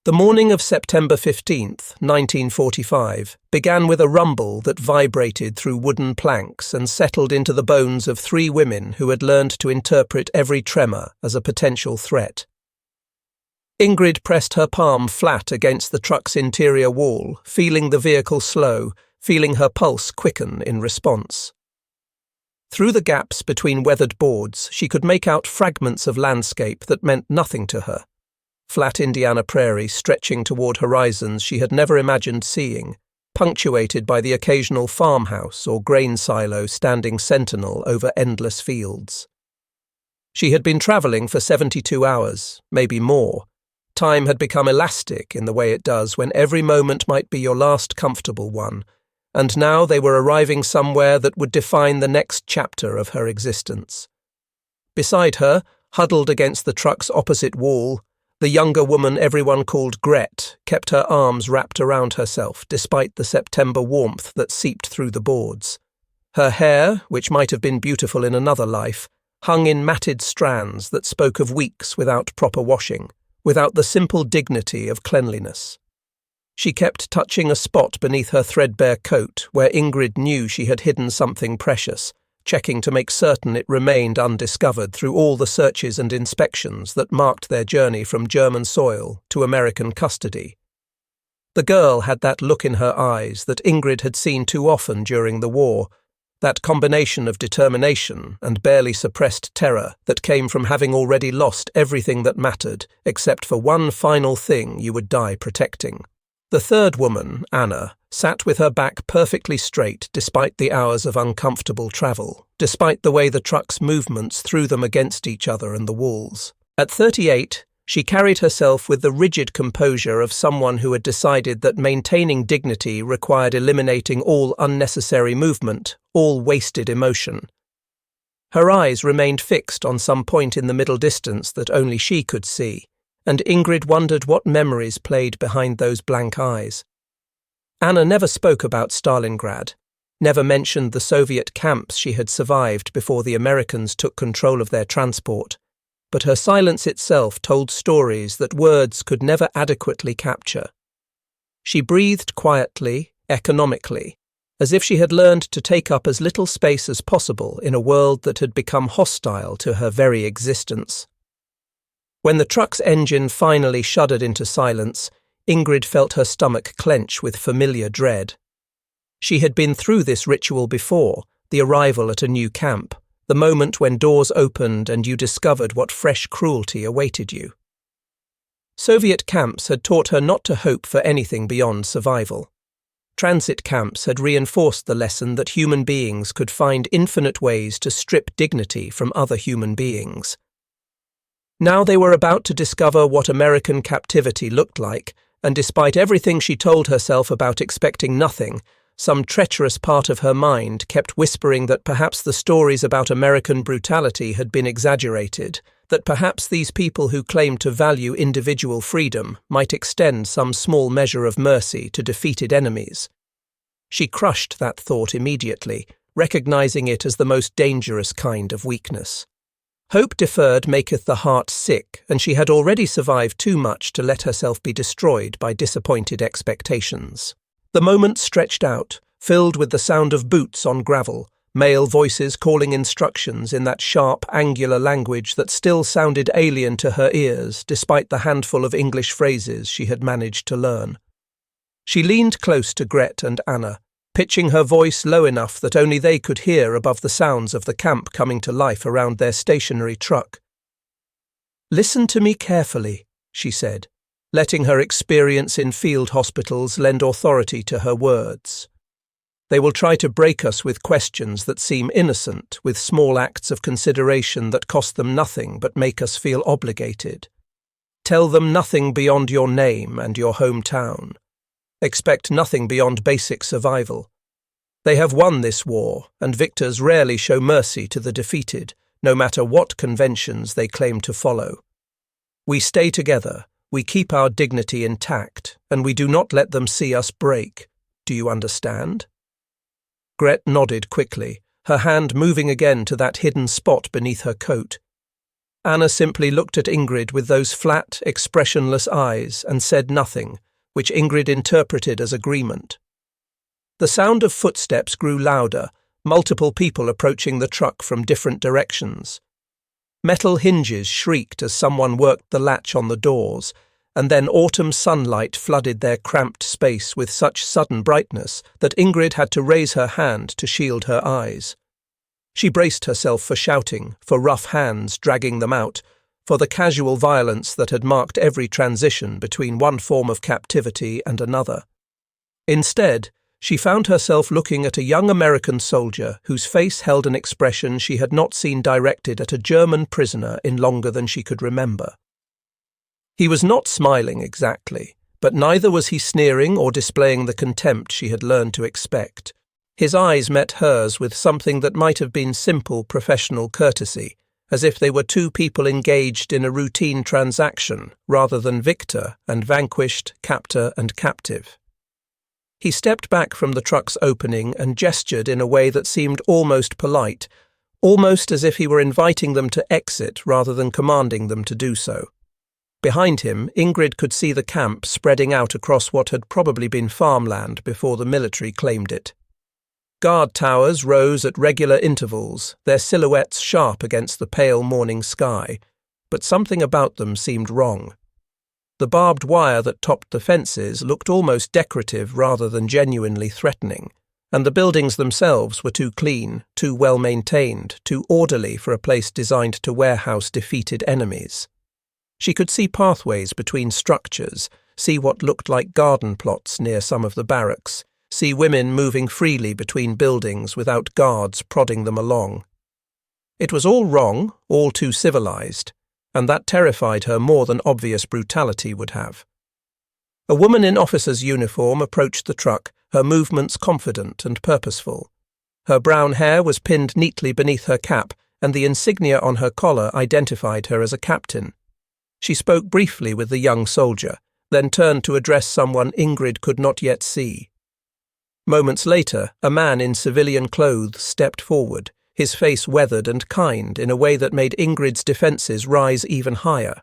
The morning of September 15th, 1945, began with a rumble that vibrated through wooden planks and settled into the bones of three women who had learned to interpret every tremor as a potential threat. Ingrid pressed her palm flat against the truck's interior wall, feeling the vehicle slow, feeling her pulse quicken in response. Through the gaps between weathered boards, she could make out fragments of landscape that meant nothing to her. Flat Indiana prairie stretching toward horizons she had never imagined seeing, punctuated by the occasional farmhouse or grain silo standing sentinel over endless fields. She had been travelling for 72 hours, maybe more. Time had become elastic in the way it does when every moment might be your last comfortable one, and now they were arriving somewhere that would define the next chapter of her existence. Beside her, huddled against the truck's opposite wall, the younger woman everyone called Gret kept her arms wrapped around herself despite the September warmth that seeped through the boards. Her hair, which might have been beautiful in another life, hung in matted strands that spoke of weeks without proper washing, without the simple dignity of cleanliness. She kept touching a spot beneath her threadbare coat where Ingrid knew she had hidden something precious, checking to make certain it remained undiscovered through all the searches and inspections that marked their journey from German soil to American custody. The girl had that look in her eyes that Ingrid had seen too often during the war, that combination of determination and barely suppressed terror that came from having already lost everything that mattered except for one final thing you would die protecting. The third woman, Anna, sat with her back perfectly straight despite the hours of uncomfortable travel, despite the way the truck's movements threw them against each other and the walls. At 38, she carried herself with the rigid composure of someone who had decided that maintaining dignity required eliminating all unnecessary movement, all wasted emotion. Her eyes remained fixed on some point in the middle distance that only she could see, and Ingrid wondered what memories played behind those blank eyes. Anna never spoke about Stalingrad, never mentioned the Soviet camps she had survived before the Americans took control of their transport, but her silence itself told stories that words could never adequately capture. She breathed quietly, economically, as if she had learned to take up as little space as possible in a world that had become hostile to her very existence. When the truck's engine finally shuddered into silence, Ingrid felt her stomach clench with familiar dread. She had been through this ritual before, the arrival at a new camp, the moment when doors opened and you discovered what fresh cruelty awaited you. Soviet camps had taught her not to hope for anything beyond survival. Transit camps had reinforced the lesson that human beings could find infinite ways to strip dignity from other human beings. Now they were about to discover what American captivity looked like, and despite everything she told herself about expecting nothing, some treacherous part of her mind kept whispering that perhaps the stories about American brutality had been exaggerated, that perhaps these people who claimed to value individual freedom might extend some small measure of mercy to defeated enemies. She crushed that thought immediately, recognizing it as the most dangerous kind of weakness. Hope deferred maketh the heart sick, and she had already survived too much to let herself be destroyed by disappointed expectations. The moment stretched out, filled with the sound of boots on gravel, male voices calling instructions in that sharp, angular language that still sounded alien to her ears despite the handful of English phrases she had managed to learn. She leaned close to Gret and Anna, pitching her voice low enough that only they could hear above the sounds of the camp coming to life around their stationary truck. "Listen to me carefully," she said, letting her experience in field hospitals lend authority to her words. "They will try to break us with questions that seem innocent, with small acts of consideration that cost them nothing but make us feel obligated. Tell them nothing beyond your name and your hometown. Expect nothing beyond basic survival. They have won this war, and victors rarely show mercy to the defeated, no matter what conventions they claim to follow. We stay together, we keep our dignity intact, and we do not let them see us break. Do you understand?" Gret nodded quickly, her hand moving again to that hidden spot beneath her coat. Anna simply looked at Ingrid with those flat, expressionless eyes and said nothing, which Ingrid interpreted as agreement. The sound of footsteps grew louder, multiple people approaching the truck from different directions. Metal hinges shrieked as someone worked the latch on the doors, and then autumn sunlight flooded their cramped space with such sudden brightness that Ingrid had to raise her hand to shield her eyes. She braced herself for shouting, for rough hands dragging them out, for the casual violence that had marked every transition between one form of captivity and another. Instead, she found herself looking at a young American soldier whose face held an expression she had not seen directed at a German prisoner in longer than she could remember. He was not smiling exactly, but neither was he sneering or displaying the contempt she had learned to expect. His eyes met hers with something that might have been simple professional courtesy, as if they were two people engaged in a routine transaction rather than victor and vanquished, captor and captive. He stepped back from the truck's opening and gestured in a way that seemed almost polite, almost as if he were inviting them to exit rather than commanding them to do so. Behind him, Ingrid could see the camp spreading out across what had probably been farmland before the military claimed it. Guard towers rose at regular intervals, their silhouettes sharp against the pale morning sky, but something about them seemed wrong. The barbed wire that topped the fences looked almost decorative rather than genuinely threatening, and the buildings themselves were too clean, too well maintained, too orderly for a place designed to warehouse defeated enemies. She could see pathways between structures, see what looked like garden plots near some of the barracks, see women moving freely between buildings without guards prodding them along. It was all wrong, all too civilized, and that terrified her more than obvious brutality would have. A woman in officer's uniform approached the truck, her movements confident and purposeful. Her brown hair was pinned neatly beneath her cap, and the insignia on her collar identified her as a captain. She spoke briefly with the young soldier, then turned to address someone Ingrid could not yet see. Moments later, a man in civilian clothes stepped forward, his face weathered and kind in a way that made Ingrid's defences rise even higher.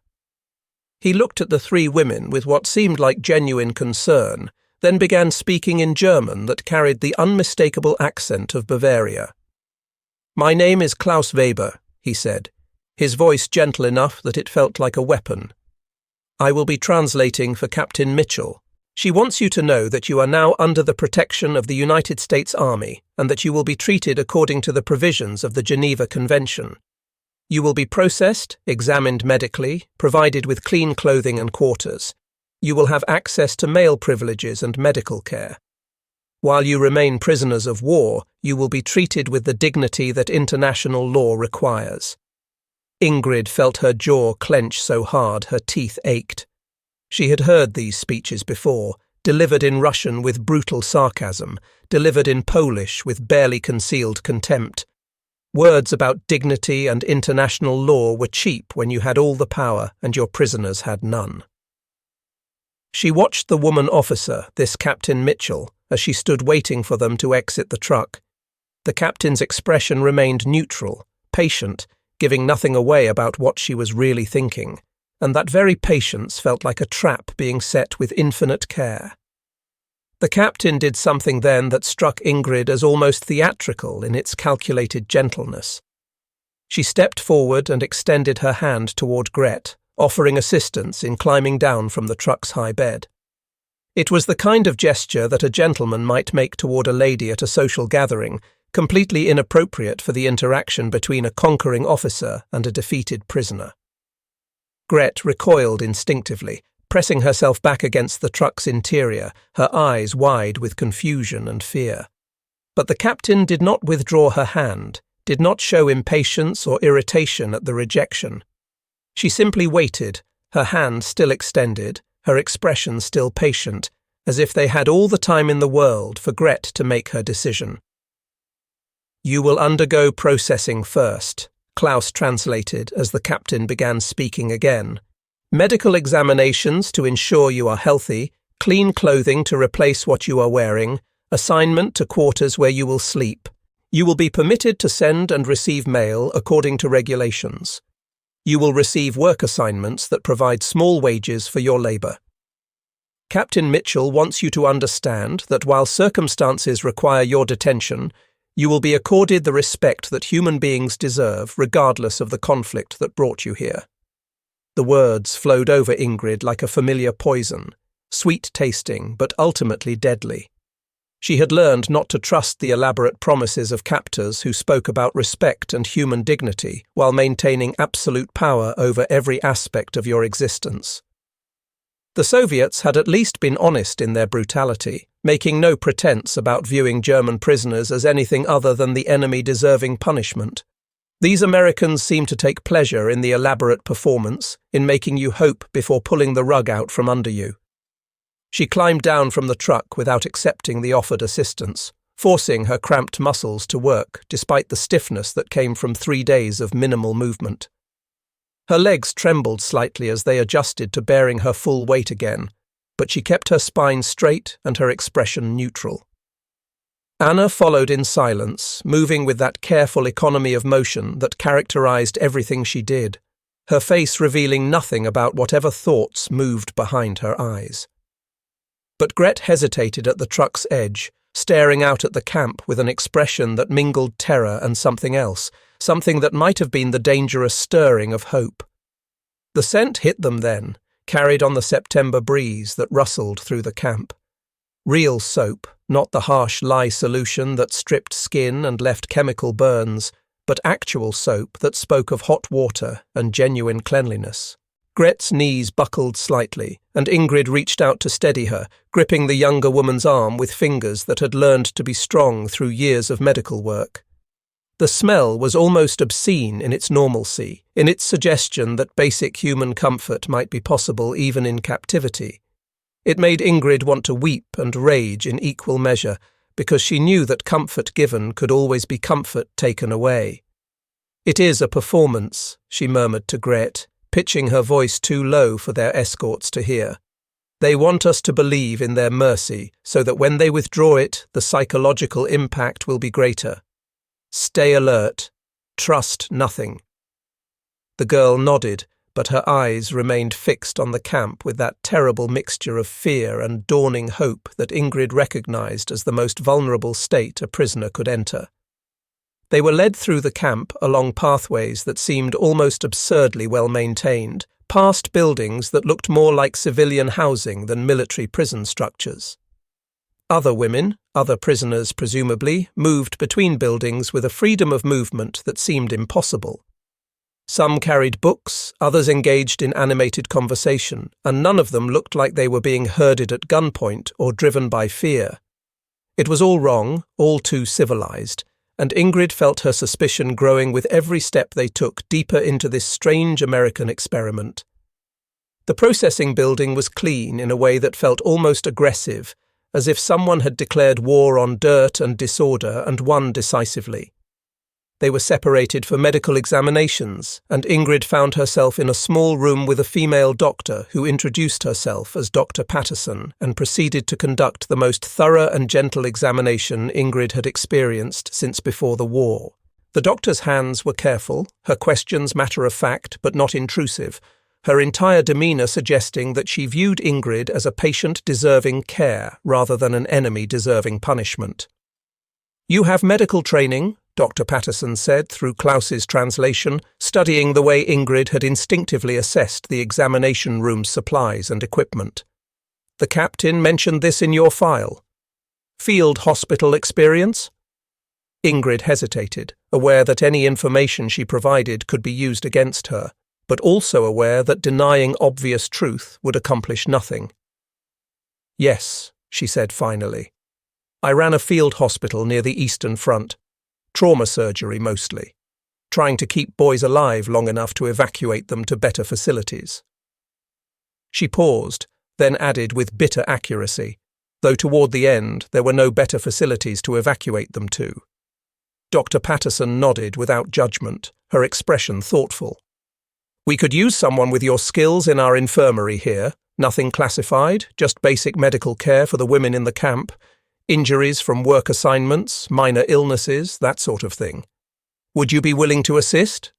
He looked at the three women with what seemed like genuine concern, then began speaking in German that carried the unmistakable accent of Bavaria. "My name is Klaus Weber," he said, his voice gentle enough that it felt like a weapon. "I will be translating for Captain Mitchell. She wants you to know that you are now under the protection of the United States Army and that you will be treated according to the provisions of the Geneva Convention. You will be processed, examined medically, provided with clean clothing and quarters. You will have access to mail privileges and medical care. While you remain prisoners of war, you will be treated with the dignity that international law requires." Ingrid felt her jaw clench so hard her teeth ached. She had heard these speeches before, delivered in Russian with brutal sarcasm, delivered in Polish with barely concealed contempt. Words about dignity and international law were cheap when you had all the power and your prisoners had none. She watched the woman officer, this Captain Mitchell, as she stood waiting for them to exit the truck. The captain's expression remained neutral, patient, giving nothing away about what she was really thinking, and that very patience felt like a trap being set with infinite care. The captain did something then that struck Ingrid as almost theatrical in its calculated gentleness. She stepped forward and extended her hand toward Gret, offering assistance in climbing down from the truck's high bed. It was the kind of gesture that a gentleman might make toward a lady at a social gathering, completely inappropriate for the interaction between a conquering officer and a defeated prisoner. Gret recoiled instinctively, pressing herself back against the truck's interior, her eyes wide with confusion and fear. But the captain did not withdraw her hand, did not show impatience or irritation at the rejection. She simply waited, her hand still extended, her expression still patient, as if they had all the time in the world for Gret to make her decision. "You will undergo processing first," Klaus translated as the captain began speaking again. "Medical examinations to ensure you are healthy, clean clothing to replace what you are wearing, assignment to quarters where you will sleep. You will be permitted to send and receive mail according to regulations. You will receive work assignments that provide small wages for your labor. Captain Mitchell wants you to understand that while circumstances require your detention, you will be accorded the respect that human beings deserve regardless of the conflict that brought you here. The words flowed over Ingrid like a familiar poison, sweet-tasting but ultimately deadly. She had learned not to trust the elaborate promises of captors who spoke about respect and human dignity while maintaining absolute power over every aspect of your existence. The Soviets had at least been honest in their brutality, making no pretense about viewing German prisoners as anything other than the enemy deserving punishment. These Americans seemed to take pleasure in the elaborate performance, in making you hope before pulling the rug out from under you. She climbed down from the truck without accepting the offered assistance, forcing her cramped muscles to work despite the stiffness that came from 3 days of minimal movement. Her legs trembled slightly as they adjusted to bearing her full weight again, but she kept her spine straight and her expression neutral. Anna followed in silence, moving with that careful economy of motion that characterized everything she did, her face revealing nothing about whatever thoughts moved behind her eyes. But Gret hesitated at the truck's edge, staring out at the camp with an expression that mingled terror and something else, something that might have been the dangerous stirring of hope. The scent hit them then, carried on the September breeze that rustled through the camp. Real soap, not the harsh lye solution that stripped skin and left chemical burns, but actual soap that spoke of hot water and genuine cleanliness. Gret's knees buckled slightly, and Ingrid reached out to steady her, gripping the younger woman's arm with fingers that had learned to be strong through years of medical work. The smell was almost obscene in its normalcy, in its suggestion that basic human comfort might be possible even in captivity. It made Ingrid want to weep and rage in equal measure, because she knew that comfort given could always be comfort taken away. "It is a performance," she murmured to Gret, pitching her voice too low for their escorts to hear. "They want us to believe in their mercy, so that when they withdraw it, the psychological impact will be greater. Stay alert. Trust nothing." The girl nodded, but her eyes remained fixed on the camp with that terrible mixture of fear and dawning hope that Ingrid recognized as the most vulnerable state a prisoner could enter. They were led through the camp along pathways that seemed almost absurdly well maintained, past buildings that looked more like civilian housing than military prison structures. Other women, other prisoners presumably, moved between buildings with a freedom of movement that seemed impossible. Some carried books, others engaged in animated conversation, and none of them looked like they were being herded at gunpoint or driven by fear. It was all wrong, all too civilized, and Ingrid felt her suspicion growing with every step they took deeper into this strange American experiment. The processing building was clean in a way that felt almost aggressive, as if someone had declared war on dirt and disorder and won decisively. They were separated for medical examinations, and Ingrid found herself in a small room with a female doctor who introduced herself as Dr. Patterson and proceeded to conduct the most thorough and gentle examination Ingrid had experienced since before the war. The doctor's hands were careful, her questions matter-of-fact but not intrusive, her entire demeanour suggesting that she viewed Ingrid as a patient deserving care rather than an enemy deserving punishment. "You have medical training," Dr. Patterson said through Klaus's translation, studying the way Ingrid had instinctively assessed the examination room's supplies and equipment. "The captain mentioned this in your file. Field hospital experience?" Ingrid hesitated, aware that any information she provided could be used against her, but also aware that denying obvious truth would accomplish nothing. "Yes," she said finally. "I ran a field hospital near the Eastern Front. Trauma surgery mostly, trying to keep boys alive long enough to evacuate them to better facilities." She paused, then added with bitter accuracy, though toward the end there were no better facilities to evacuate them to. Dr. Patterson nodded without judgment, her expression thoughtful. "We could use someone with your skills in our infirmary here. Nothing classified, just basic medical care for the women in the camp. Injuries from work assignments, minor illnesses, that sort of thing. Would you be willing to assist?"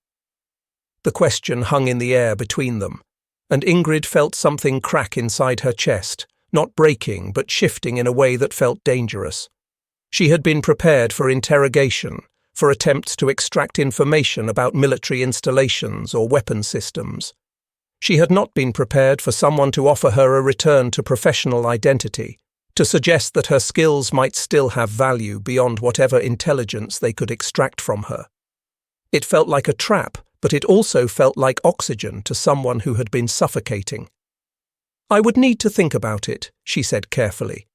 The question hung in the air between them, and Ingrid felt something crack inside her chest, not breaking but shifting in a way that felt dangerous. She had been prepared for interrogation, for attempts to extract information about military installations or weapon systems. She had not been prepared for someone to offer her a return to professional identity, to suggest that her skills might still have value beyond whatever intelligence they could extract from her. It felt like a trap, but it also felt like oxygen to someone who had been suffocating. "I would need to think about it," she said carefully,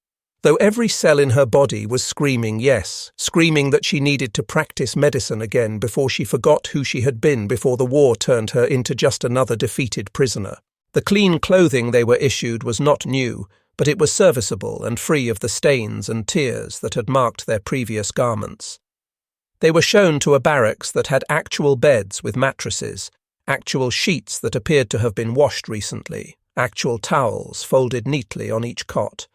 though every cell in her body was screaming yes, screaming that she needed to practice medicine again before she forgot who she had been before the war turned her into just another defeated prisoner. The clean clothing they were issued was not new, but it was serviceable and free of the stains and tears that had marked their previous garments. They were shown to a barracks that had actual beds with mattresses, actual sheets that appeared to have been washed recently, actual towels folded neatly on each cot.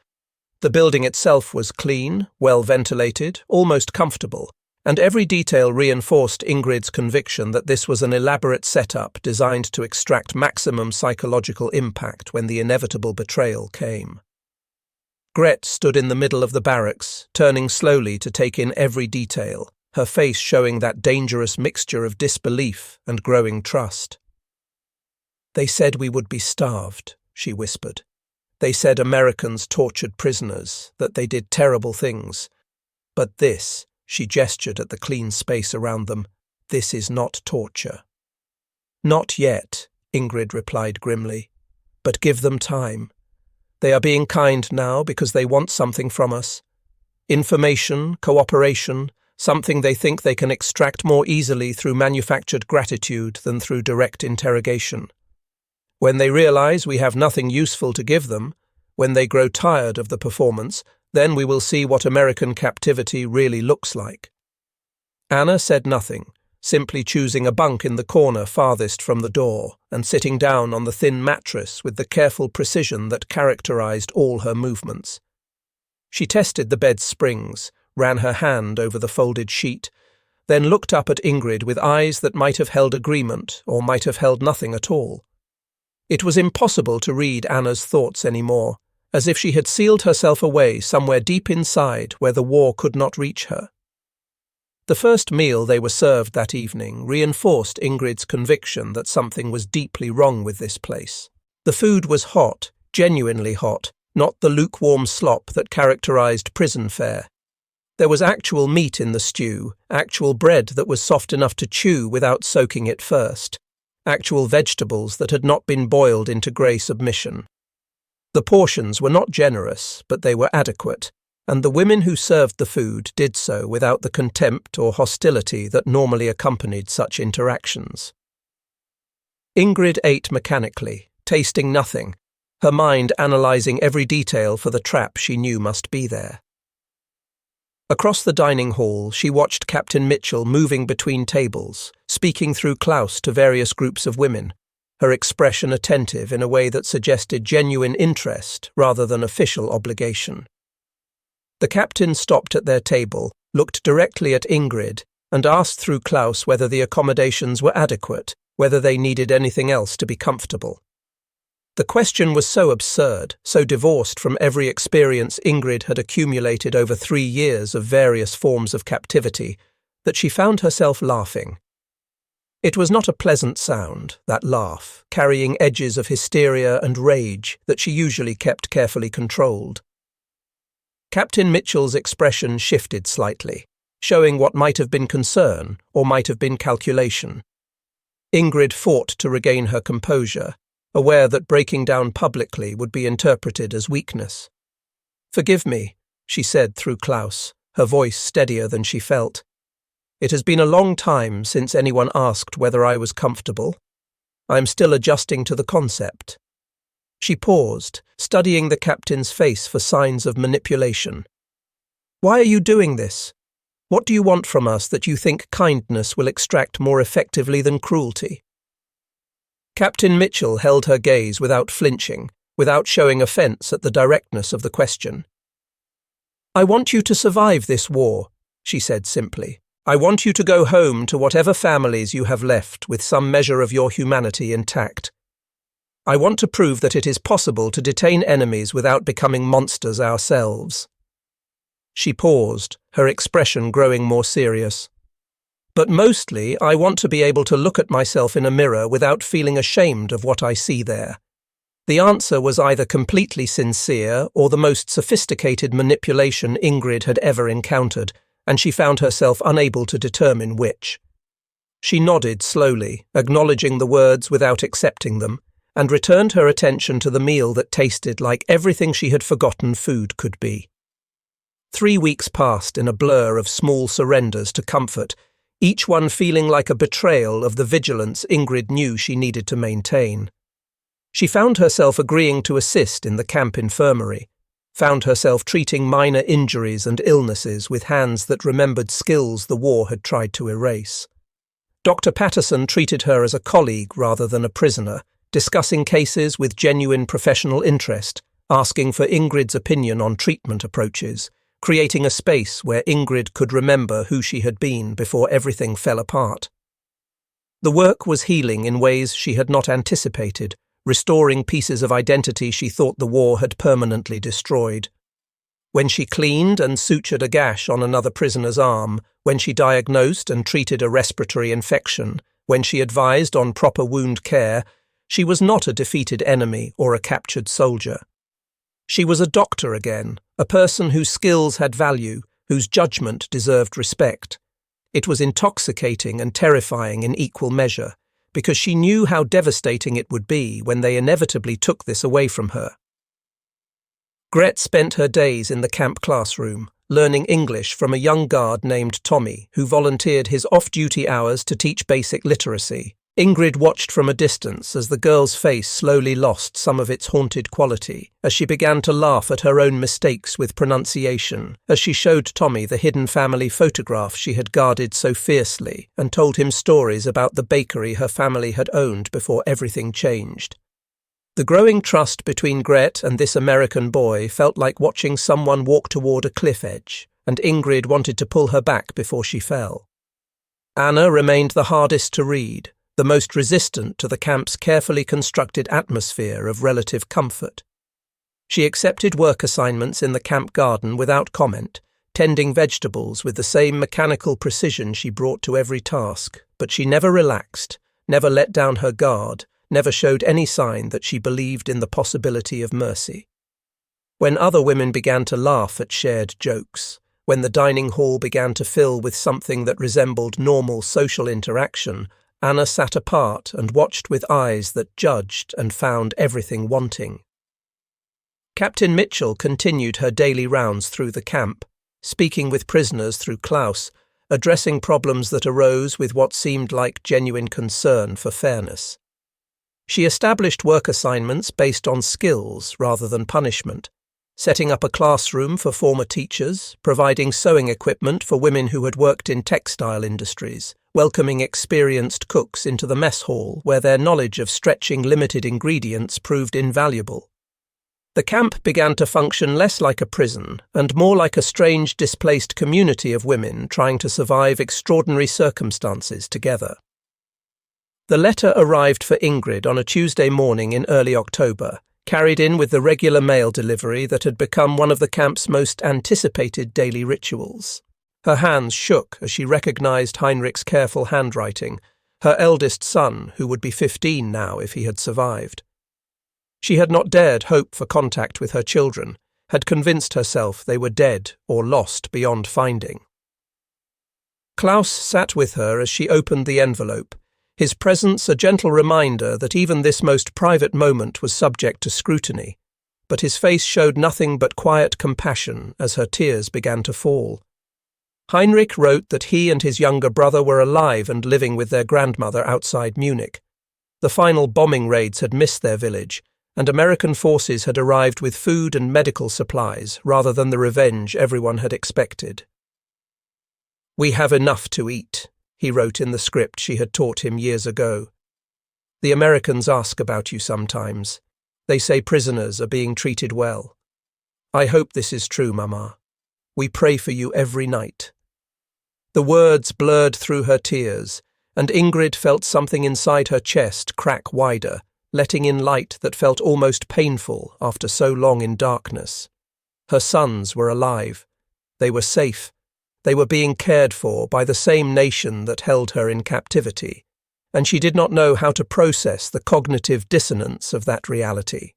The building itself was clean, well ventilated, almost comfortable, and every detail reinforced Ingrid's conviction that this was an elaborate setup designed to extract maximum psychological impact when the inevitable betrayal came. Gret stood in the middle of the barracks, turning slowly to take in every detail, her face showing that dangerous mixture of disbelief and growing trust. "They said we would be starved," she whispered. "They said Americans tortured prisoners, that they did terrible things. But this," she gestured at the clean space around them, "this is not torture." "Not yet," Ingrid replied grimly. "But give them time. They are being kind now because they want something from us. Information, cooperation, something they think they can extract more easily through manufactured gratitude than through direct interrogation. When they realize we have nothing useful to give them, when they grow tired of the performance, then we will see what American captivity really looks like." Anna said nothing, simply choosing a bunk in the corner farthest from the door and sitting down on the thin mattress with the careful precision that characterized all her movements. She tested the bed's springs, ran her hand over the folded sheet, then looked up at Ingrid with eyes that might have held agreement or might have held nothing at all. It was impossible to read Anna's thoughts anymore, as if she had sealed herself away somewhere deep inside where the war could not reach her. The first meal they were served that evening reinforced Ingrid's conviction that something was deeply wrong with this place. The food was hot, genuinely hot, not the lukewarm slop that characterized prison fare. There was actual meat in the stew, actual bread that was soft enough to chew without soaking it first, actual vegetables that had not been boiled into grey submission. The portions were not generous, but they were adequate, and the women who served the food did so without the contempt or hostility that normally accompanied such interactions. Ingrid ate mechanically, tasting nothing, her mind analysing every detail for the trap she knew must be there. Across the dining hall, she watched Captain Mitchell moving between tables, speaking through Klaus to various groups of women, her expression attentive in a way that suggested genuine interest rather than official obligation. The captain stopped at their table, looked directly at Ingrid, and asked through Klaus whether the accommodations were adequate, whether they needed anything else to be comfortable. The question was so absurd, so divorced from every experience Ingrid had accumulated over 3 years of various forms of captivity, that she found herself laughing. It was not a pleasant sound, that laugh, carrying edges of hysteria and rage that she usually kept carefully controlled. Captain Mitchell's expression shifted slightly, showing what might have been concern or might have been calculation. Ingrid fought to regain her composure, aware that breaking down publicly would be interpreted as weakness. "Forgive me," she said through Klaus, her voice steadier than she felt. "It has been a long time since anyone asked whether I was comfortable. I am still adjusting to the concept." She paused, studying the captain's face for signs of manipulation. "Why are you doing this? What do you want from us that you think kindness will extract more effectively than cruelty?" Captain Mitchell held her gaze without flinching, without showing offence at the directness of the question. "I want you to survive this war," she said simply. I want you to go home to whatever families you have left with some measure of your humanity intact. I want to prove that it is possible to detain enemies without becoming monsters ourselves." She paused, her expression growing more serious. "But mostly, I want to be able to look at myself in a mirror without feeling ashamed of what I see there." The answer was either completely sincere or the most sophisticated manipulation Ingrid had ever encountered, and she found herself unable to determine which. She nodded slowly, acknowledging the words without accepting them, and returned her attention to the meal that tasted like everything she had forgotten food could be. 3 weeks passed in a blur of small surrenders to comfort, each one feeling like a betrayal of the vigilance Ingrid knew she needed to maintain. She found herself agreeing to assist in the camp infirmary, found herself treating minor injuries and illnesses with hands that remembered skills the war had tried to erase. Dr. Patterson treated her as a colleague rather than a prisoner, discussing cases with genuine professional interest, asking for Ingrid's opinion on treatment approaches, creating a space where Ingrid could remember who she had been before everything fell apart. The work was healing in ways she had not anticipated, restoring pieces of identity she thought the war had permanently destroyed. When she cleaned and sutured a gash on another prisoner's arm, when she diagnosed and treated a respiratory infection, when she advised on proper wound care, she was not a defeated enemy or a captured soldier. She was a doctor again, a person whose skills had value, whose judgment deserved respect. It was intoxicating and terrifying in equal measure, because she knew how devastating it would be when they inevitably took this away from her. Gret spent her days in the camp classroom, learning English from a young guard named Tommy, who volunteered his off-duty hours to teach basic literacy. Ingrid watched from a distance as the girl's face slowly lost some of its haunted quality, as she began to laugh at her own mistakes with pronunciation, as she showed Tommy the hidden family photograph she had guarded so fiercely, and told him stories about the bakery her family had owned before everything changed. The growing trust between Gret and this American boy felt like watching someone walk toward a cliff edge, and Ingrid wanted to pull her back before she fell. Anna remained the hardest to read, the most resistant to the camp's carefully constructed atmosphere of relative comfort. She accepted work assignments in the camp garden without comment, tending vegetables with the same mechanical precision she brought to every task, but she never relaxed, never let down her guard, never showed any sign that she believed in the possibility of mercy. When other women began to laugh at shared jokes, when the dining hall began to fill with something that resembled normal social interaction, Anna sat apart and watched with eyes that judged and found everything wanting. Captain Mitchell continued her daily rounds through the camp, speaking with prisoners through Klaus, addressing problems that arose with what seemed like genuine concern for fairness. She established work assignments based on skills rather than punishment, setting up a classroom for former teachers, providing sewing equipment for women who had worked in textile industries, welcoming experienced cooks into the mess hall where their knowledge of stretching limited ingredients proved invaluable. The camp began to function less like a prison and more like a strange, displaced community of women trying to survive extraordinary circumstances together. The letter arrived for Ingrid on a Tuesday morning in early October, carried in with the regular mail delivery that had become one of the camp's most anticipated daily rituals. Her hands shook as she recognized Heinrich's careful handwriting, her eldest son, who would be 15 now if he had survived. She had not dared hope for contact with her children, had convinced herself they were dead or lost beyond finding. Klaus sat with her as she opened the envelope, his presence a gentle reminder that even this most private moment was subject to scrutiny, but his face showed nothing but quiet compassion as her tears began to fall. Heinrich wrote that he and his younger brother were alive and living with their grandmother outside Munich. The final bombing raids had missed their village, and American forces had arrived with food and medical supplies rather than the revenge everyone had expected. "We have enough to eat," he wrote in the script she had taught him years ago. "The Americans ask about you sometimes. They say prisoners are being treated well. I hope this is true, Mama. We pray for you every night." The words blurred through her tears, and Ingrid felt something inside her chest crack wider, letting in light that felt almost painful after so long in darkness. Her sons were alive. They were safe. They were being cared for by the same nation that held her in captivity, and she did not know how to process the cognitive dissonance of that reality.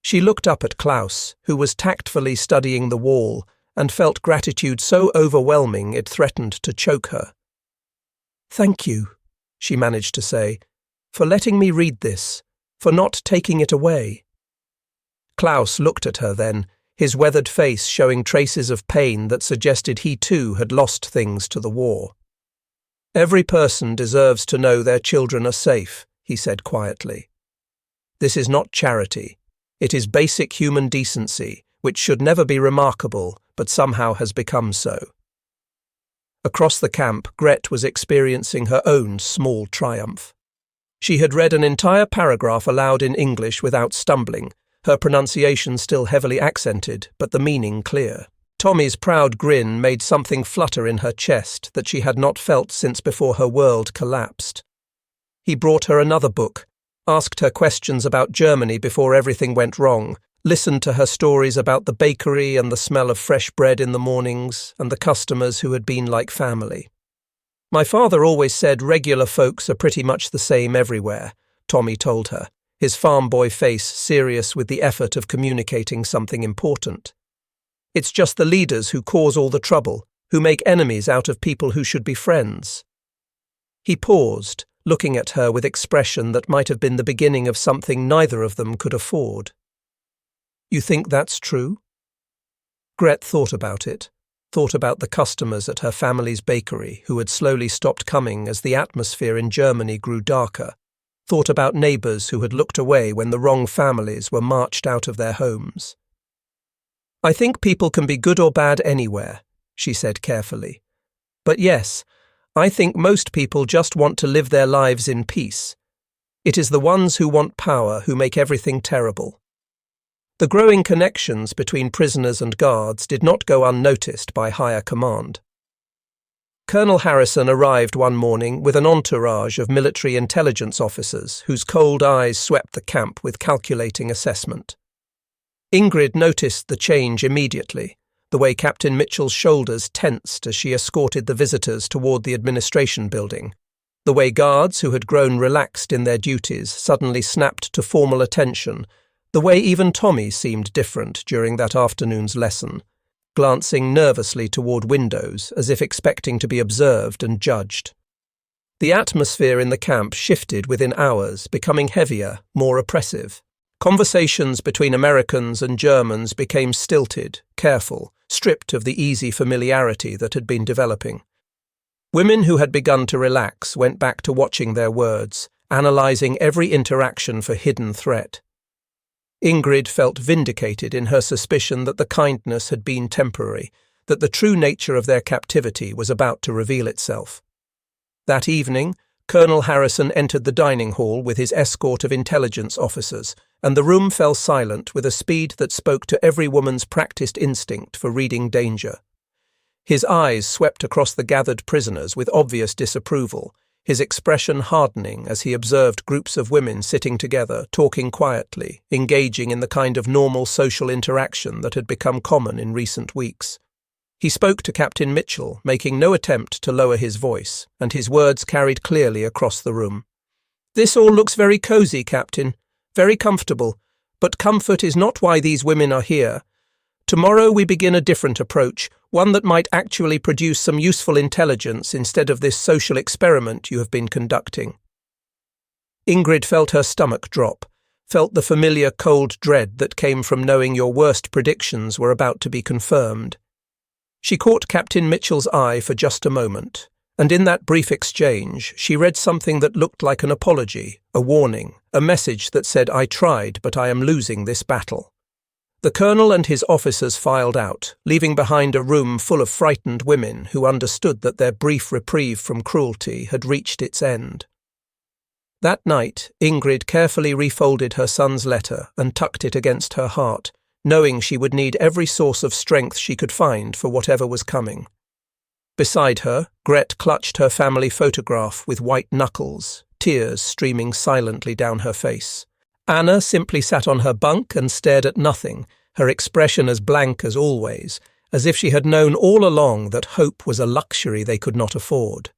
She looked up at Klaus, who was tactfully studying the wall, and felt gratitude so overwhelming it threatened to choke her. "Thank you," she managed to say, "for letting me read this, for not taking it away." Klaus looked at her then, his weathered face showing traces of pain that suggested he too had lost things to the war. "Every person deserves to know their children are safe," he said quietly. "This is not charity. It is basic human decency, which should never be remarkable, but somehow has become so." Across the camp, Gret was experiencing her own small triumph. She had read an entire paragraph aloud in English without stumbling, her pronunciation still heavily accented, but the meaning clear. Tommy's proud grin made something flutter in her chest that she had not felt since before her world collapsed. He brought her another book, asked her questions about Germany before everything went wrong, listened to her stories about the bakery and the smell of fresh bread in the mornings, and the customers who had been like family. "My father always said regular folks are pretty much the same everywhere," Tommy told her, his farm boy face serious with the effort of communicating something important. "It's just the leaders who cause all the trouble, who make enemies out of people who should be friends." He paused, looking at her with expression that might have been the beginning of something neither of them could afford. "You think that's true?" Gret thought about it, thought about the customers at her family's bakery who had slowly stopped coming as the atmosphere in Germany grew darker, thought about neighbours who had looked away when the wrong families were marched out of their homes. "I think people can be good or bad anywhere," she said carefully. "But yes, I think most people just want to live their lives in peace. It is the ones who want power who make everything terrible." The growing connections between prisoners and guards did not go unnoticed by higher command. Colonel Harrison arrived one morning with an entourage of military intelligence officers whose cold eyes swept the camp with calculating assessment. Ingrid noticed the change immediately, the way Captain Mitchell's shoulders tensed as she escorted the visitors toward the administration building, the way guards who had grown relaxed in their duties suddenly snapped to formal attention, the way even Tommy seemed different during that afternoon's lesson, glancing nervously toward windows as if expecting to be observed and judged. The atmosphere in the camp shifted within hours, becoming heavier, more oppressive. Conversations between Americans and Germans became stilted, careful, stripped of the easy familiarity that had been developing. Women who had begun to relax went back to watching their words, analysing every interaction for hidden threat. Ingrid felt vindicated in her suspicion that the kindness had been temporary, that the true nature of their captivity was about to reveal itself. That evening, Colonel Harrison entered the dining hall with his escort of intelligence officers, and the room fell silent with a speed that spoke to every woman's practiced instinct for reading danger. His eyes swept across the gathered prisoners with obvious disapproval, his expression hardening as he observed groups of women sitting together, talking quietly, engaging in the kind of normal social interaction that had become common in recent weeks. He spoke to Captain Mitchell, making no attempt to lower his voice, and his words carried clearly across the room. "This all looks very cosy, Captain, very comfortable, but comfort is not why these women are here. Tomorrow we begin a different approach, one that might actually produce some useful intelligence instead of this social experiment you have been conducting." Ingrid felt her stomach drop, felt the familiar cold dread that came from knowing your worst predictions were about to be confirmed. She caught Captain Mitchell's eye for just a moment, and in that brief exchange she read something that looked like an apology, a warning, a message that said, "I tried, but I am losing this battle." The colonel and his officers filed out, leaving behind a room full of frightened women who understood that their brief reprieve from cruelty had reached its end. That night, Ingrid carefully refolded her son's letter and tucked it against her heart, knowing she would need every source of strength she could find for whatever was coming. Beside her, Gret clutched her family photograph with white knuckles, tears streaming silently down her face. Anna simply sat on her bunk and stared at nothing, her expression as blank as always, as if she had known all along that hope was a luxury they could not afford.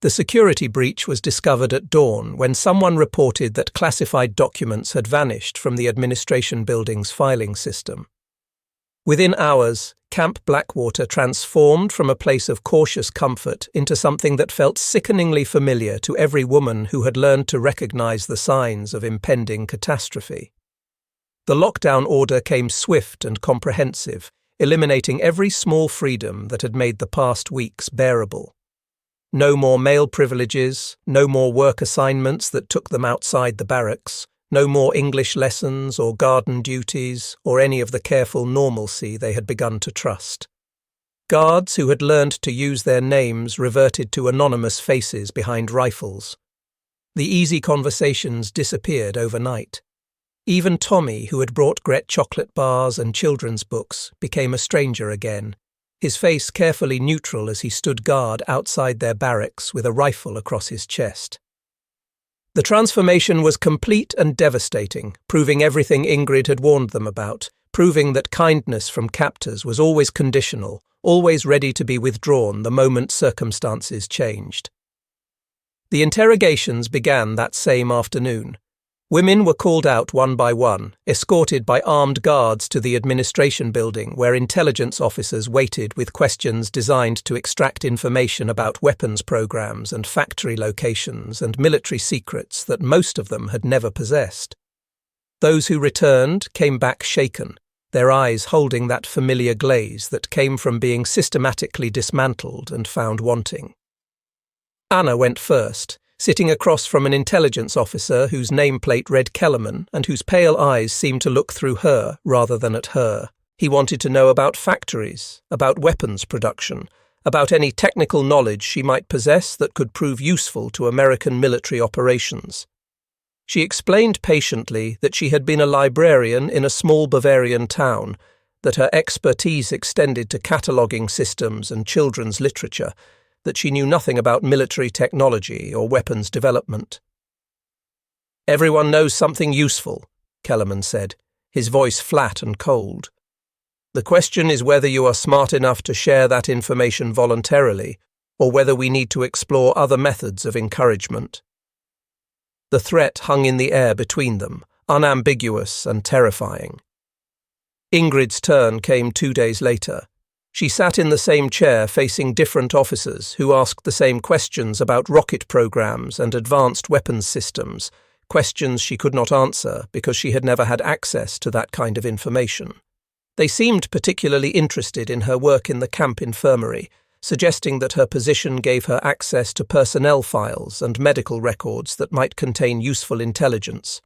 The security breach was discovered at dawn when someone reported that classified documents had vanished from the administration building's filing system. Within hours, Camp Blackwater transformed from a place of cautious comfort into something that felt sickeningly familiar to every woman who had learned to recognize the signs of impending catastrophe. The lockdown order came swift and comprehensive, eliminating every small freedom that had made the past weeks bearable. No more male privileges, no more work assignments that took them outside the barracks, no more English lessons or garden duties or any of the careful normalcy they had begun to trust. Guards who had learned to use their names reverted to anonymous faces behind rifles. The easy conversations disappeared overnight. Even Tommy, who had brought Gret chocolate bars and children's books, became a stranger again, his face carefully neutral as he stood guard outside their barracks with a rifle across his chest. The transformation was complete and devastating, proving everything Ingrid had warned them about, proving that kindness from captors was always conditional, always ready to be withdrawn the moment circumstances changed. The interrogations began that same afternoon. Women were called out one by one, escorted by armed guards to the administration building where intelligence officers waited with questions designed to extract information about weapons programs and factory locations and military secrets that most of them had never possessed. Those who returned came back shaken, their eyes holding that familiar glaze that came from being systematically dismantled and found wanting. Anna went first, sitting across from an intelligence officer whose nameplate read Kellerman and whose pale eyes seemed to look through her rather than at her. He wanted to know about factories, about weapons production, about any technical knowledge she might possess that could prove useful to American military operations. She explained patiently that she had been a librarian in a small Bavarian town, that her expertise extended to cataloguing systems and children's literature, that she knew nothing about military technology or weapons development. "Everyone knows something useful," Kellerman said, his voice flat and cold. "The question is whether you are smart enough to share that information voluntarily, or whether we need to explore other methods of encouragement." The threat hung in the air between them, unambiguous and terrifying. Ingrid's turn came 2 days later. She sat in the same chair facing different officers who asked the same questions about rocket programs and advanced weapons systems, questions she could not answer because she had never had access to that kind of information. They seemed particularly interested in her work in the camp infirmary, suggesting that her position gave her access to personnel files and medical records that might contain useful intelligence.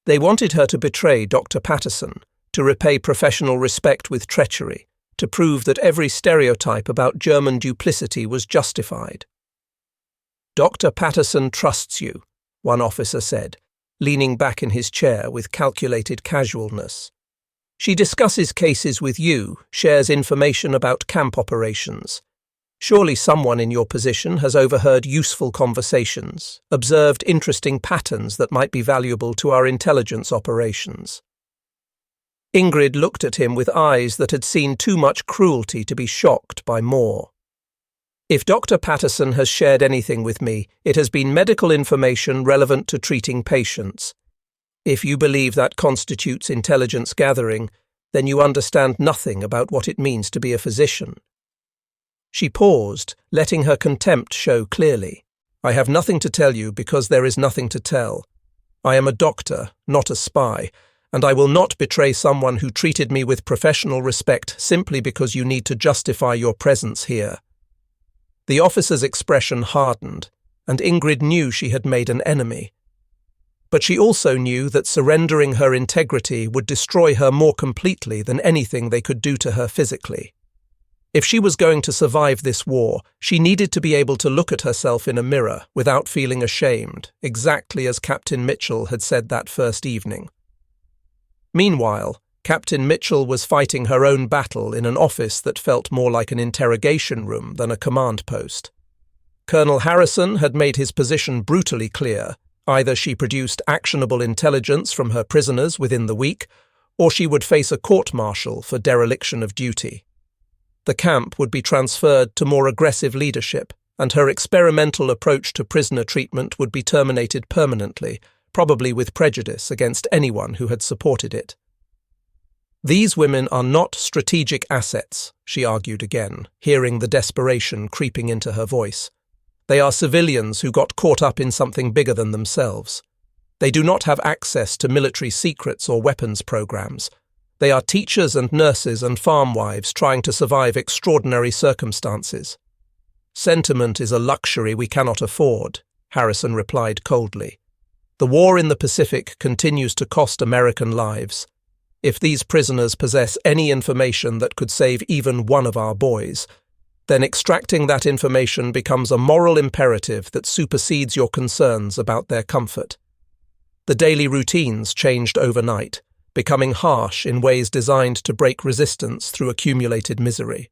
They wanted her to betray Dr. Patterson, to repay professional respect with treachery, to prove that every stereotype about German duplicity was justified. "Dr. Patterson trusts you," one officer said, leaning back in his chair with calculated casualness. "She discusses cases with you, shares information about camp operations. Surely someone in your position has overheard useful conversations, observed interesting patterns that might be valuable to our intelligence operations." Ingrid looked at him with eyes that had seen too much cruelty to be shocked by more. "If Dr. Patterson has shared anything with me, it has been medical information relevant to treating patients. If you believe that constitutes intelligence gathering, then you understand nothing about what it means to be a physician." She paused, letting her contempt show clearly. "I have nothing to tell you because there is nothing to tell. I am a doctor, not a spy, and I will not betray someone who treated me with professional respect simply because you need to justify your presence here." The officer's expression hardened, and Ingrid knew she had made an enemy. But she also knew that surrendering her integrity would destroy her more completely than anything they could do to her physically. If she was going to survive this war, she needed to be able to look at herself in a mirror without feeling ashamed, exactly as Captain Mitchell had said that first evening. Meanwhile, Captain Mitchell was fighting her own battle in an office that felt more like an interrogation room than a command post. Colonel Harrison had made his position brutally clear. Either she produced actionable intelligence from her prisoners within the week, or she would face a court-martial for dereliction of duty. The camp would be transferred to more aggressive leadership, and her experimental approach to prisoner treatment would be terminated permanently, probably with prejudice against anyone who had supported it. "These women are not strategic assets," she argued again, hearing the desperation creeping into her voice. "They are civilians who got caught up in something bigger than themselves. They do not have access to military secrets or weapons programs. They are teachers and nurses and farm wives trying to survive extraordinary circumstances." "Sentiment is a luxury we cannot afford," Harrison replied coldly. "The war in the Pacific continues to cost American lives. If these prisoners possess any information that could save even one of our boys, then extracting that information becomes a moral imperative that supersedes your concerns about their comfort." The daily routines changed overnight, becoming harsh in ways designed to break resistance through accumulated misery.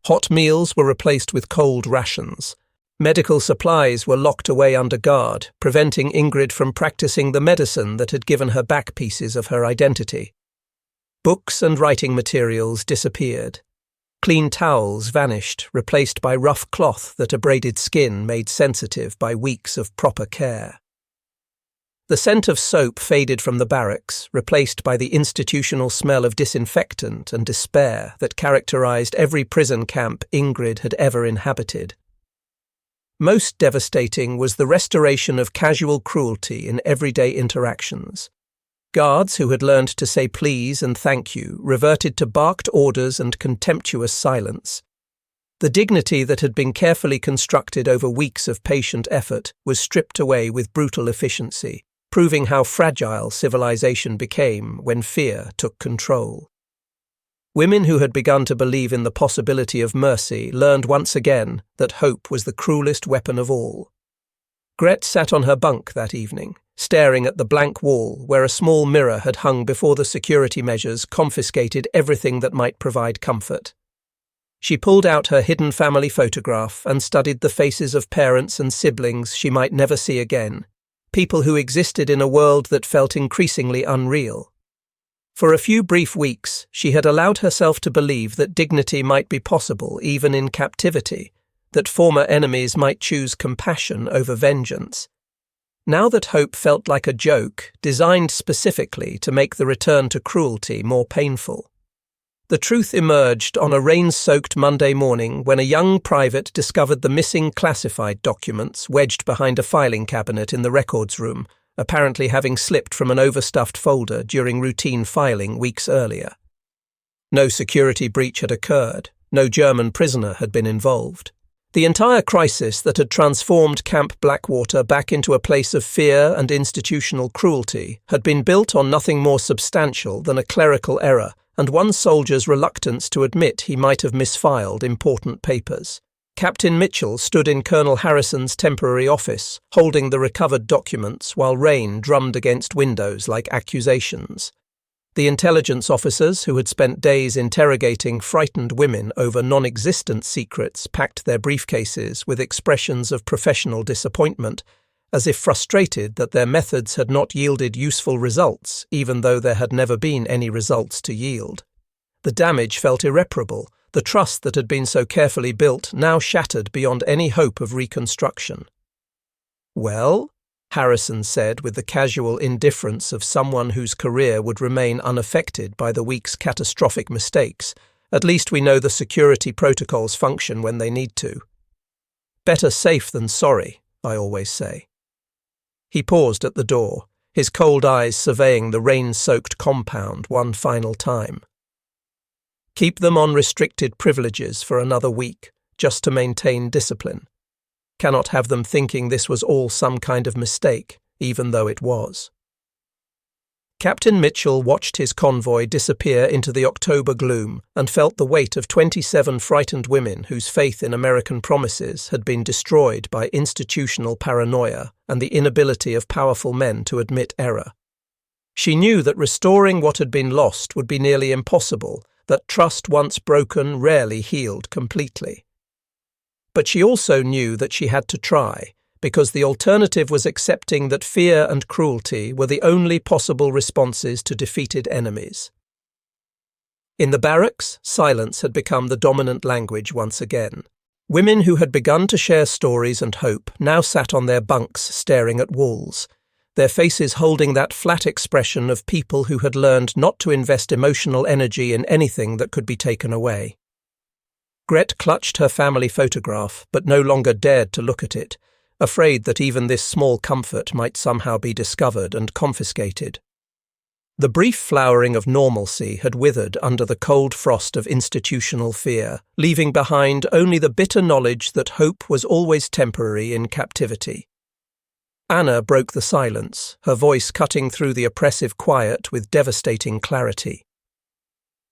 Hot meals were replaced with cold rations. Medical supplies were locked away under guard, preventing Ingrid from practicing the medicine that had given her back pieces of her identity. Books and writing materials disappeared. Clean towels vanished, replaced by rough cloth that abraded skin made sensitive by weeks of proper care. The scent of soap faded from the barracks, replaced by the institutional smell of disinfectant and despair that characterized every prison camp Ingrid had ever inhabited. Most devastating was the restoration of casual cruelty in everyday interactions. Guards who had learned to say please and thank you reverted to barked orders and contemptuous silence. The dignity that had been carefully constructed over weeks of patient effort was stripped away with brutal efficiency, proving how fragile civilization became when fear took control. Women who had begun to believe in the possibility of mercy learned once again that hope was the cruelest weapon of all. Gret sat on her bunk that evening, staring at the blank wall where a small mirror had hung before the security measures confiscated everything that might provide comfort. She pulled out her hidden family photograph and studied the faces of parents and siblings she might never see again, people who existed in a world that felt increasingly unreal. For a few brief weeks, she had allowed herself to believe that dignity might be possible even in captivity, that former enemies might choose compassion over vengeance. Now that hope felt like a joke, designed specifically to make the return to cruelty more painful. The truth emerged on a rain-soaked Monday morning when a young private discovered the missing classified documents wedged behind a filing cabinet in the records room, apparently having slipped from an overstuffed folder during routine filing weeks earlier. No security breach had occurred, no German prisoner had been involved. The entire crisis that had transformed Camp Blackwater back into a place of fear and institutional cruelty had been built on nothing more substantial than a clerical error and one soldier's reluctance to admit he might have misfiled important papers. Captain Mitchell stood in Colonel Harrison's temporary office, holding the recovered documents while rain drummed against windows like accusations. The intelligence officers who had spent days interrogating frightened women over non-existent secrets packed their briefcases with expressions of professional disappointment, as if frustrated that their methods had not yielded useful results, even though there had never been any results to yield. The damage felt irreparable. The trust that had been so carefully built now shattered beyond any hope of reconstruction. "Well," Harrison said with the casual indifference of someone whose career would remain unaffected by the week's catastrophic mistakes, "at least we know the security protocols function when they need to. Better safe than sorry, I always say." He paused at the door, his cold eyes surveying the rain-soaked compound one final time. "Keep them on restricted privileges for another week, just to maintain discipline. Cannot have them thinking this was all some kind of mistake, even though it was." Captain Mitchell watched his convoy disappear into the October gloom and felt the weight of 27 frightened women whose faith in American promises had been destroyed by institutional paranoia and the inability of powerful men to admit error. She knew that restoring what had been lost would be nearly impossible, that trust once broken rarely healed completely. But she also knew that she had to try, because the alternative was accepting that fear and cruelty were the only possible responses to defeated enemies. In the barracks, silence had become the dominant language once again. Women who had begun to share stories and hope now sat on their bunks staring at walls, their faces holding that flat expression of people who had learned not to invest emotional energy in anything that could be taken away. Gret clutched her family photograph, but no longer dared to look at it, afraid that even this small comfort might somehow be discovered and confiscated. The brief flowering of normalcy had withered under the cold frost of institutional fear, leaving behind only the bitter knowledge that hope was always temporary in captivity. Anna broke the silence, her voice cutting through the oppressive quiet with devastating clarity.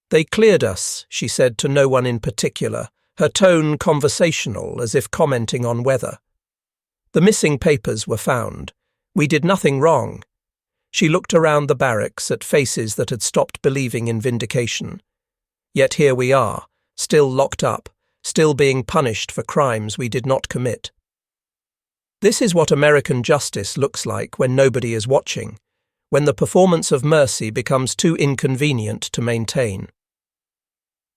"They cleared us," she said to no one in particular, her tone conversational as if commenting on weather. "The missing papers were found. We did nothing wrong." She looked around the barracks at faces that had stopped believing in vindication. Yet here we are, still locked up, still being punished for crimes we did not commit. This is what American justice looks like when nobody is watching, when the performance of mercy becomes too inconvenient to maintain.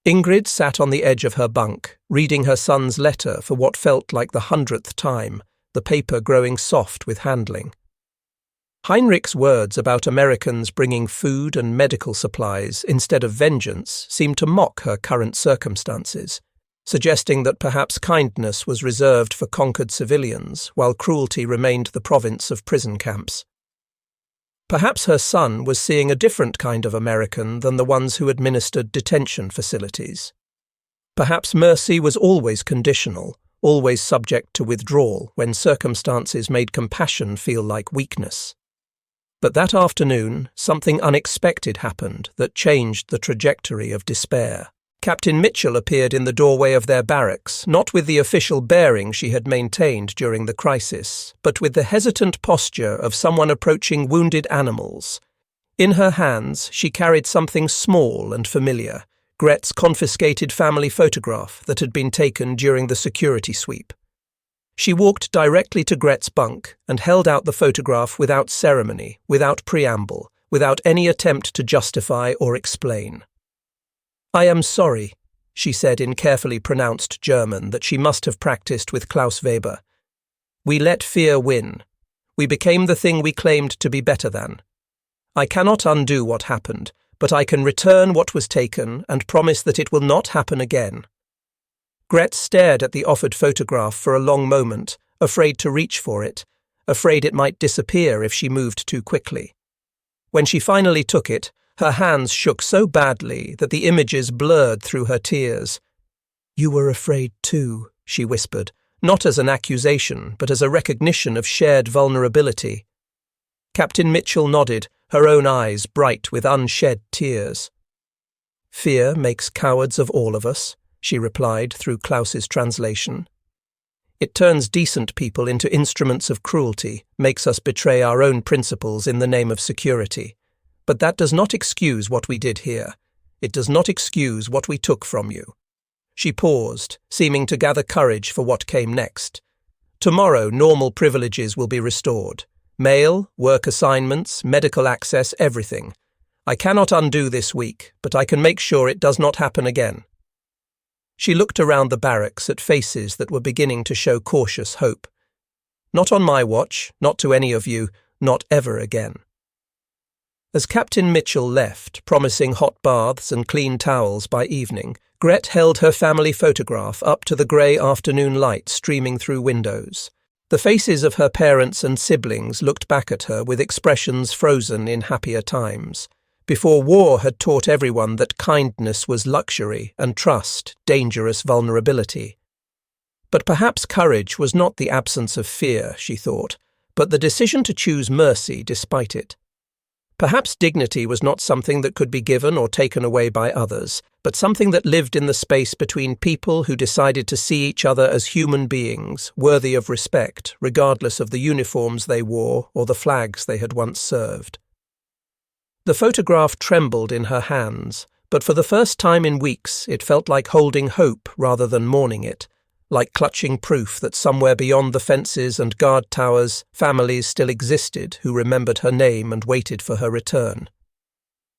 Ingrid sat on the edge of her bunk, reading her son's letter for what felt like the 100th time, the paper growing soft with handling. Heinrich's words about Americans bringing food and medical supplies instead of vengeance seemed to mock her current circumstances, suggesting that perhaps kindness was reserved for conquered civilians while cruelty remained the province of prison camps. Perhaps her son was seeing a different kind of American than the ones who administered detention facilities. Perhaps mercy was always conditional, always subject to withdrawal when circumstances made compassion feel like weakness. But that afternoon, something unexpected happened that changed the trajectory of despair. Captain Mitchell appeared in the doorway of their barracks, not with the official bearing she had maintained during the crisis, but with the hesitant posture of someone approaching wounded animals. In her hands, she carried something small and familiar, Gret's confiscated family photograph that had been taken during the security sweep. She walked directly to Gret's bunk and held out the photograph without ceremony, without preamble, without any attempt to justify or explain. "I am sorry," she said in carefully pronounced German that she must have practiced with Klaus Weber. "We let fear win. We became the thing we claimed to be better than. I cannot undo what happened, but I can return what was taken and promise that it will not happen again." Gret stared at the offered photograph for a long moment, afraid to reach for it, afraid it might disappear if she moved too quickly. When she finally took it, her hands shook so badly that the images blurred through her tears. "You were afraid too," she whispered, not as an accusation, but as a recognition of shared vulnerability. Captain Mitchell nodded, her own eyes bright with unshed tears. "Fear makes cowards of all of us," she replied through Klaus's translation. "It turns decent people into instruments of cruelty, makes us betray our own principles in the name of security. But that does not excuse what we did here. It does not excuse what we took from you." She paused, seeming to gather courage for what came next. "Tomorrow, normal privileges will be restored. Mail, work assignments, medical access, everything. I cannot undo this week, but I can make sure it does not happen again." She looked around the barracks at faces that were beginning to show cautious hope. "Not on my watch, not to any of you, not ever again." As Captain Mitchell left, promising hot baths and clean towels by evening, Gret held her family photograph up to the grey afternoon light streaming through windows. The faces of her parents and siblings looked back at her with expressions frozen in happier times, before war had taught everyone that kindness was luxury and trust dangerous vulnerability. But perhaps courage was not the absence of fear, she thought, but the decision to choose mercy despite it. Perhaps dignity was not something that could be given or taken away by others, but something that lived in the space between people who decided to see each other as human beings, worthy of respect, regardless of the uniforms they wore or the flags they had once served. The photograph trembled in her hands, but for the first time in weeks it felt like holding hope rather than mourning it, like clutching proof that somewhere beyond the fences and guard towers, families still existed who remembered her name and waited for her return.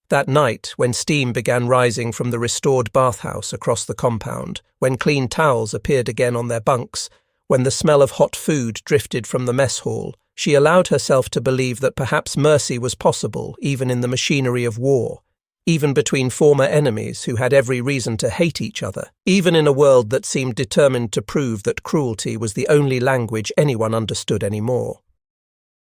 That night, when steam began rising from the restored bathhouse across the compound, when clean towels appeared again on their bunks, when the smell of hot food drifted from the mess hall, she allowed herself to believe that perhaps mercy was possible even in the machinery of war, even between former enemies who had every reason to hate each other, even in a world that seemed determined to prove that cruelty was the only language anyone understood anymore.